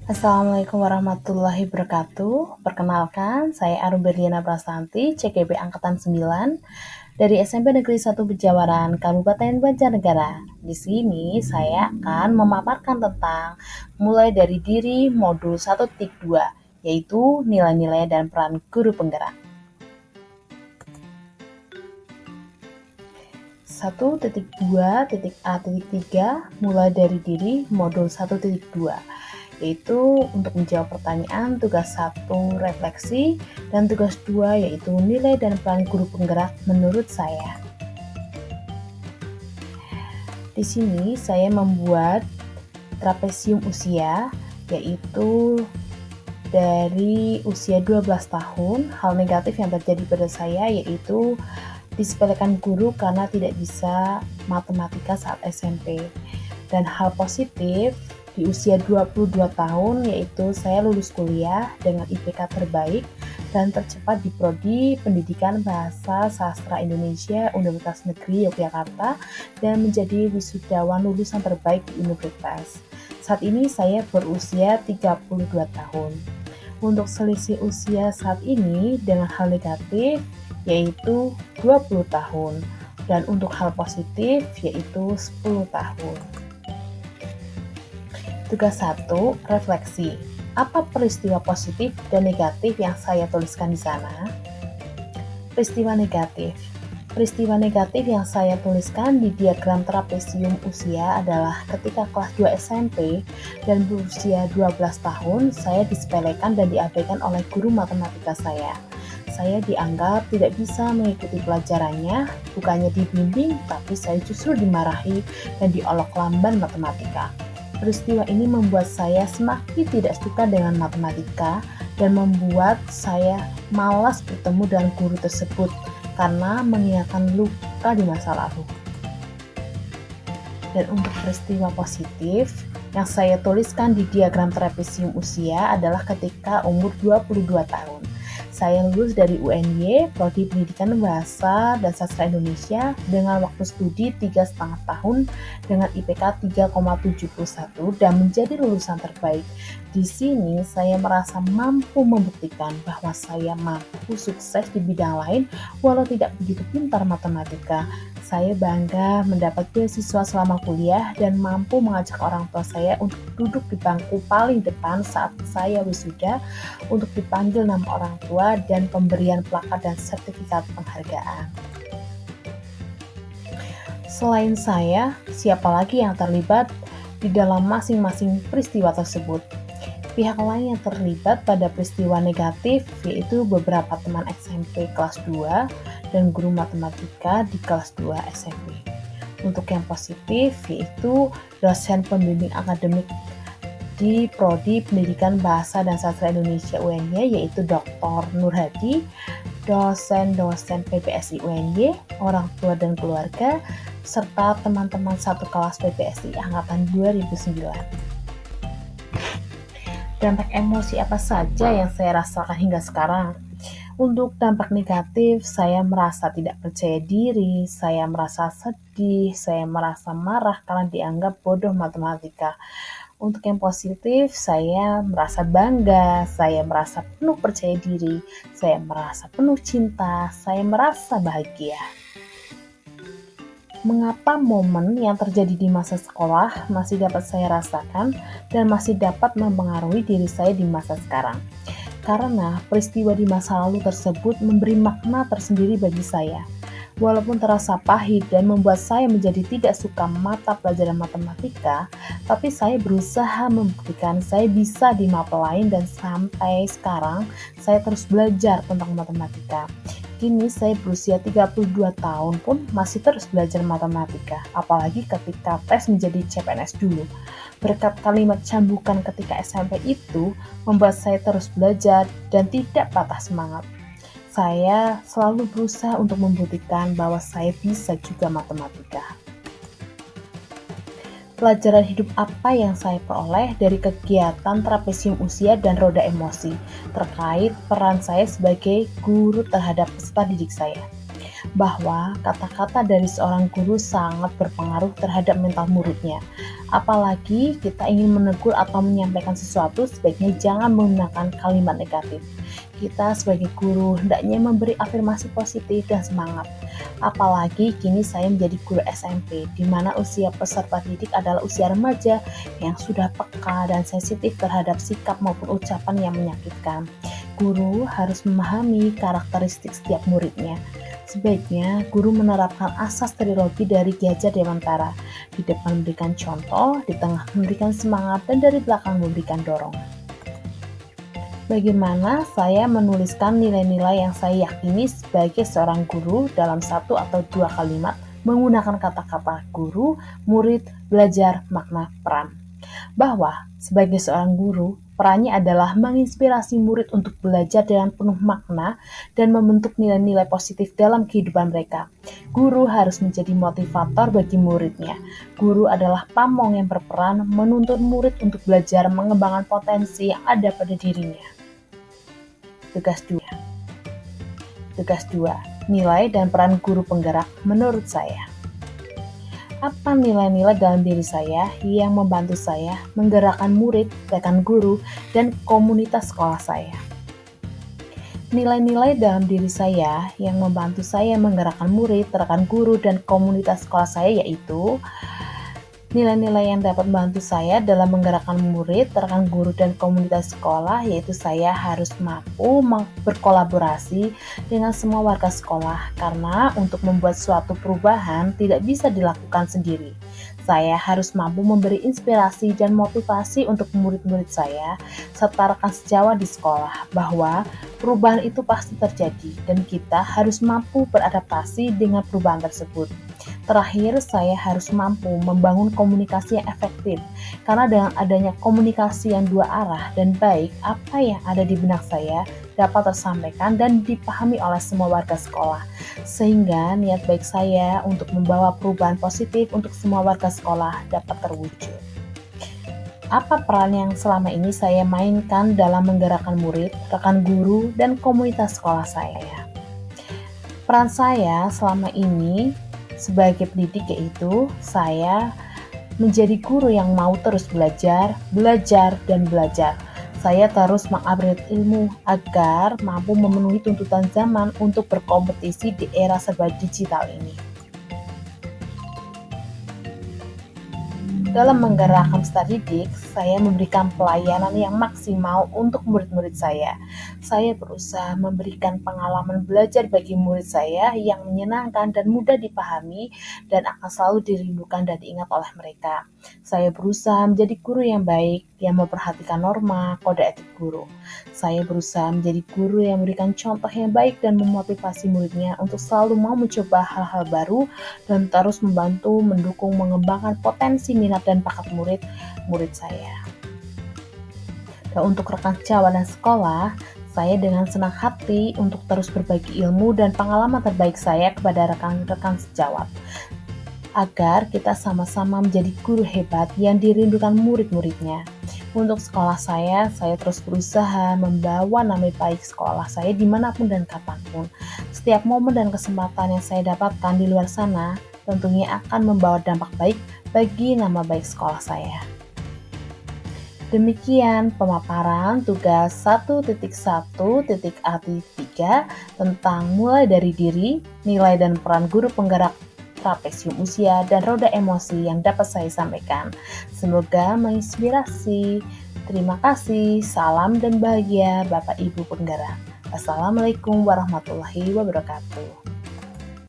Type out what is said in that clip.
Assalamualaikum warahmatullahi wabarakatuh. Perkenalkan, saya Arum Berliana Prastanti, CGP Angkatan 9 dari SMP Negeri 1 Bejawaran, Kabupaten Banjarnegara. Di sini saya akan memaparkan tentang mulai dari diri modul 1.2, yaitu nilai-nilai dan peran guru penggerak. 1.2.A.3 mulai dari diri modul 1.2, yaitu untuk menjawab pertanyaan tugas 1 refleksi dan tugas 2 yaitu nilai dan peran guru penggerak menurut saya. Di sini saya membuat trapesium usia, yaitu dari usia 12 tahun. Hal negatif yang terjadi pada saya yaitu disepelekan guru karena tidak bisa matematika saat SMP. Dan hal positif di usia 22 tahun yaitu saya lulus kuliah dengan IPK terbaik dan tercepat di Prodi Pendidikan Bahasa Sastra Indonesia Universitas Negeri Yogyakarta dan menjadi wisudawan lulusan terbaik di universitas. Saat ini saya berusia 32 tahun. Untuk selisih usia saat ini dengan hal negatif yaitu 20 tahun dan untuk hal positif yaitu 10 tahun. Tugas 1, refleksi. Apa peristiwa positif dan negatif yang saya tuliskan di sana? Peristiwa negatif. Peristiwa negatif yang saya tuliskan di diagram trapesium usia adalah ketika kelas 2 SMP dan berusia 12 tahun, saya disepelekan dan diabaikan oleh guru matematika saya. Saya dianggap tidak bisa mengikuti pelajarannya, bukannya dibimbing, tapi saya justru dimarahi dan diolok lamban matematika. Peristiwa ini membuat saya semakin tidak suka dengan matematika dan membuat saya malas bertemu dengan guru tersebut karena mengingatkan luka di masa lalu. Dan untuk peristiwa positif yang saya tuliskan di diagram trapesium usia adalah ketika umur 22 tahun. Saya lulus dari UNY, Prodi Pendidikan Bahasa dan Sastra Indonesia dengan waktu studi 3,5 tahun dengan IPK 3,71 dan menjadi lulusan terbaik. Di sini saya merasa mampu membuktikan bahwa saya mampu sukses di bidang lain walau tidak begitu pintar matematika. Saya bangga mendapat beasiswa selama kuliah dan mampu mengajak orang tua saya untuk duduk di bangku paling depan saat saya wisuda untuk dipanggil nama orang tua dan pemberian plakat dan sertifikat penghargaan. Selain saya, siapa lagi yang terlibat di dalam masing-masing peristiwa tersebut? Pihak lain yang terlibat pada peristiwa negatif yaitu beberapa teman SMP kelas 2 dan guru matematika di kelas 2 SMP. Untuk yang positif yaitu dosen pembimbing akademik di Prodi Pendidikan Bahasa dan Sastra Indonesia UNY yaitu Dr. Nur Hadi, dosen-dosen PPSI UNY, orang tua dan keluarga, serta teman-teman satu kelas PPSI Angkatan 2009. Dampak emosi apa saja yang saya rasakan hingga sekarang? Untuk dampak negatif, saya merasa tidak percaya diri, saya merasa sedih, saya merasa marah karena dianggap bodoh matematika. Untuk yang positif, saya merasa bangga, saya merasa penuh percaya diri, saya merasa penuh cinta, saya merasa bahagia. Mengapa momen yang terjadi di masa sekolah masih dapat saya rasakan dan masih dapat mempengaruhi diri saya di masa sekarang? Karena peristiwa di masa lalu tersebut memberi makna tersendiri bagi saya. Walaupun terasa pahit dan membuat saya menjadi tidak suka mata pelajaran matematika, tapi saya berusaha membuktikan saya bisa di mata lain dan sampai sekarang saya terus belajar tentang matematika. Kini saya berusia 32 tahun pun masih terus belajar matematika, apalagi ketika tes menjadi CPNS dulu. Berkat kalimat cambukan ketika SMP itu membuat saya terus belajar dan tidak patah semangat. Saya selalu berusaha untuk membuktikan bahwa saya bisa juga matematika. Pelajaran hidup apa yang saya peroleh dari kegiatan trapesium usia dan roda emosi terkait peran saya sebagai guru terhadap peserta didik saya? bahwa kata-kata dari seorang guru sangat berpengaruh terhadap mental muridnya. Apalagi kita ingin menegur atau menyampaikan sesuatu, sebaiknya jangan menggunakan kalimat negatif. Kita sebagai guru hendaknya memberi afirmasi positif dan semangat. Apalagi kini saya menjadi guru SMP, di mana usia peserta didik adalah usia remaja yang sudah peka dan sensitif terhadap sikap maupun ucapan yang menyakitkan. Guru harus memahami karakteristik setiap muridnya. Sebaiknya guru menerapkan asas trilogi dari Ki Hajar Dewantara. Di depan memberikan contoh, di tengah memberikan semangat, dan dari belakang memberikan dorongan. Bagaimana saya menuliskan nilai-nilai yang saya yakini sebagai seorang guru dalam satu atau dua kalimat menggunakan kata-kata guru, murid, belajar, makna, peran. Bahwa sebagai seorang guru, perannya adalah menginspirasi murid untuk belajar dengan penuh makna dan membentuk nilai-nilai positif dalam kehidupan mereka. Guru harus menjadi motivator bagi muridnya. Guru adalah pamong yang berperan menuntun murid untuk belajar mengembangkan potensi yang ada pada dirinya. Tugas 2. Nilai dan peran guru penggerak menurut saya. Apa nilai-nilai dalam diri saya yang membantu saya menggerakkan murid, rekan guru, dan komunitas sekolah saya? Nilai-nilai dalam diri saya yang membantu saya menggerakkan murid, rekan guru, dan komunitas sekolah saya yaitu nilai-nilai yang dapat membantu saya dalam menggerakkan murid, rekan guru, dan komunitas sekolah, yaitu saya harus mampu berkolaborasi dengan semua warga sekolah, karena untuk membuat suatu perubahan tidak bisa dilakukan sendiri. Saya harus mampu memberi inspirasi dan motivasi untuk murid-murid saya, serta rekan sejawat di sekolah, bahwa perubahan itu pasti terjadi, dan kita harus mampu beradaptasi dengan perubahan tersebut. Terakhir, saya harus mampu membangun komunikasi yang efektif, karena dengan adanya komunikasi yang dua arah dan baik, apa yang ada di benak saya dapat tersampaikan dan dipahami oleh semua warga sekolah, sehingga niat baik saya untuk membawa perubahan positif untuk semua warga sekolah dapat terwujud. Apa peran yang selama ini saya mainkan dalam menggerakkan murid, rekan guru, dan komunitas sekolah saya? Peran saya selama ini sebagai pendidik yaitu saya menjadi guru yang mau terus belajar, dan belajar. Saya terus mengupgrade ilmu agar mampu memenuhi tuntutan zaman untuk berkompetisi di era serba digital ini. Dalam menggerakkan peserta didik, saya memberikan pelayanan yang maksimal untuk murid-murid saya. Saya berusaha memberikan pengalaman belajar bagi murid saya yang menyenangkan dan mudah dipahami dan akan selalu dirindukan dan diingat oleh mereka. Saya berusaha menjadi guru yang baik, yang memperhatikan norma, kode etik guru. Saya berusaha menjadi guru yang memberikan contoh yang baik dan memotivasi muridnya untuk selalu mau mencoba hal-hal baru dan terus membantu, mendukung, mengembangkan potensi minat dan bakat murid saya. Dan untuk rekan sejawat dan sekolah, saya dengan senang hati untuk terus berbagi ilmu dan pengalaman terbaik saya kepada rekan-rekan sejawat, agar kita sama-sama menjadi guru hebat yang dirindukan murid-muridnya. Untuk sekolah saya terus berusaha membawa nama baik sekolah saya dimanapun dan kapanpun. Setiap momen dan kesempatan yang saya dapatkan di luar sana tentunya akan membawa dampak baik bagi nama baik sekolah saya. Demikian pemaparan tugas 1.1.A3 tentang mulai dari diri, nilai dan peran guru penggerak trapesium usia, dan roda emosi yang dapat saya sampaikan. Semoga menginspirasi. Terima kasih, salam dan bahagia Bapak Ibu penggerak. Assalamualaikum warahmatullahi wabarakatuh.